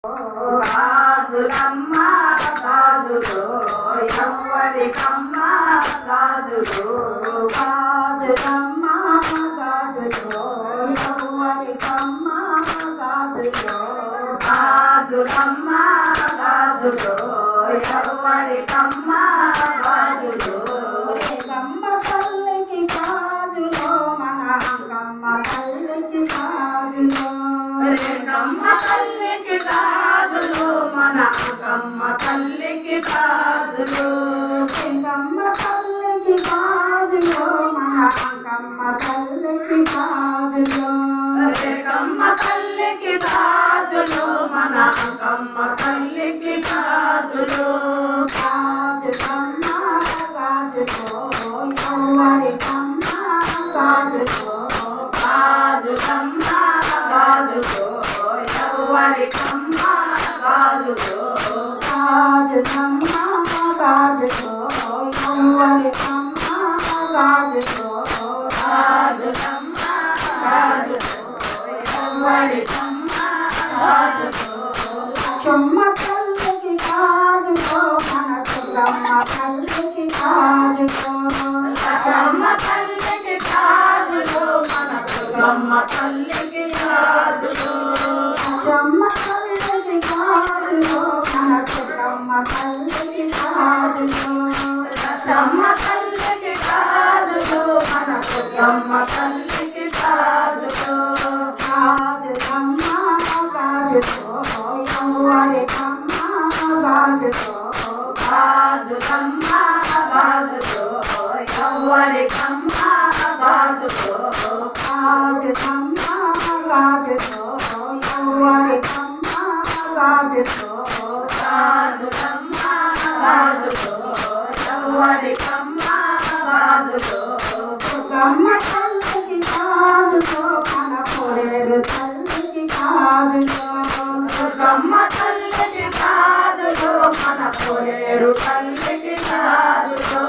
గాజులమ్మ గాజులు ఎవ్వరికమ్మ గాజులు గాజులమ్మ గాజులు ఎవ్వరికమ్మ గాజులు గాజులమ్మ గాజులు ఎవ్వరికమ్మ గాజులు కమ్మ తల్లికి గాజులు మన కమ్మ తల్లికి గాజులు కమ్మ తల్లికి గాజులు మన కమ్మ తల్లికి గాజులు కమ్మ తల్లికి గాజులు మన కమ్మ తల్లికి గాజులు కమ్మ తల్లికి గాజులు మన కమ్మ తల్లికి గాజులు గాజులమ్మ గాజులు ఎవ్వరికమ్మ గాజులు గాజులమ్మ గాజులు ఎవ్వరికమ్మ గాజులు గాజులమ్మ గాజులు ఎవ్వరికమ్మ గాజులు గాజులమ్మ గాజులు ఎవ్వరికమ్మ గాజులు చెమ్మ తల్లికి గాజులు మనకు కమ్మ తల్లికి గాజులు కమ్మ తల్లికి గాజులు మనకు కమ్మ తల్లికి గాజులు చెమ్మ తల్లికి గాజులు మనకు కమ్మ తల్లికి గాజులు కమ్మ తల్లికి గాజులు మనకు కమ్మ తల్లికి గాజులు గాజులమ్మ గాజులు ఎవ్వరికమ్మ గాజులు గాజులమ్మ గాజులు ఎవ్వరికమ్మ గాజులు గాజులమ్మ గాజులు ఎవ్వరికమ్మ గాజులు గాజులమ్మ గాజులు ఎవ్వరికమ్మ గాజులు కమ్మ తల్లికి గాజులు మన కోరేరు తల్లికి గాజులు కమ్మ తల్లికి గాజులు మన కోరేరు తల్లికి గాజులు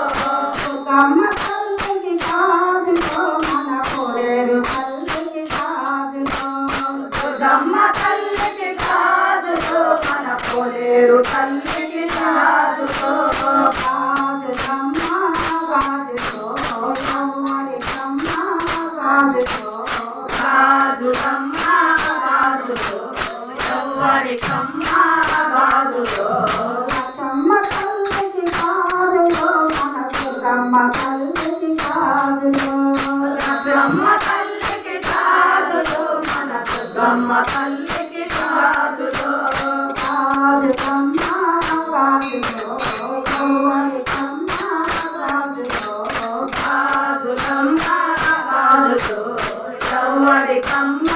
కమ్మ తల్లికి గాజులు మన కోరేరు తల్లికి గాజులు కమ్మ తల్లికి గాజులు మన కోరేరు తల్లికి గాజులు గాజులమ్మ గాజులు ఎవ్వరికమ్మ గాజులు గాజులమ్మ గాజులు ఎవ్వరికమ్మ గాజులు చెమ్మ తల్లికి గాజులు మనకు కమ్మ తల్లికి గాజులు కమ్మ తల్లికి గాజులు మనకు కమ్మ తల్లికి గాజులు గాజులమ్మ గాజులు ఎవ్వరికమ్మ గాజులు గాజులమ్మ గాజులు ఎవ్వరికమ్మ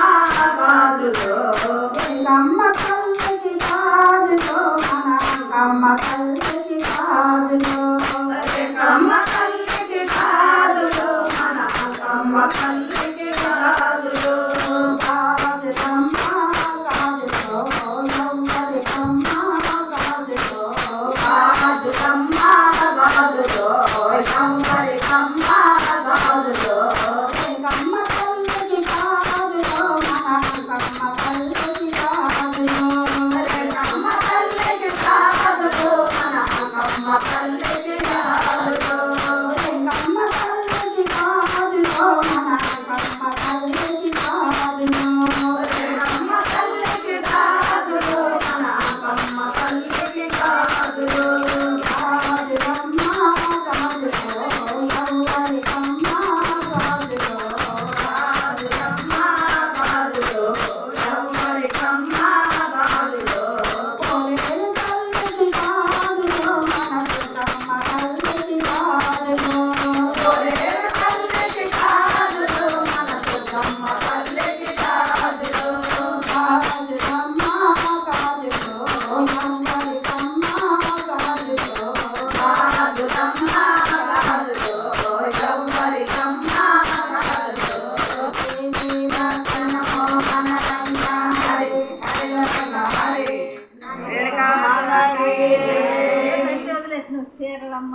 గాజులు కమ్మ తల్లికి గాజులు మన కమ్మ తల్లికి గాజులు కమ్మ తల్లికి గాజులు మన కమ్మ తల్లికి గాజులు గాజులమ్మ గాజులు ఎవ్వరికమ్మ గాజులు గాజులమ్మ గాజులు ఎవ్వరికమ్మ గాజులు కమ్మ తల్లికి గాజులు మన కమ్మ తల్లికి గాజులు కమ్మ తల్లికి గాజులు మన కమ్మ తల్లికి గాజులు కమ్మ తల్లికి గాజులు మన కమ్మ తల్లికి గాజులు కమ్మ తల్లికి గాజులు మన కమ్మ తల్లికి గాజులు గాజులమ్మ గాజులు ఎవ్వరికమ్మ గాజులు గాజులమ్మ గాజులు ఎవ్వరికమ్మ గాజులు కోరేరు తల్లికి గాజులు మనకు కమ్మ తల్లికి గాజులు కోరేరు తల్లికి గాజులు మనకు కమ్మ తల్లికి గాజులు గాజులమ్మ గాజులు ఎవ్వరికమ్మ గాజులు గాజులమ్మ గాజులు ఎవ్వరికమ్మ గాజులు హరి హరి రత్న హరి రేణుకా మాతాకి వదిలేసిన చీరలమ్మ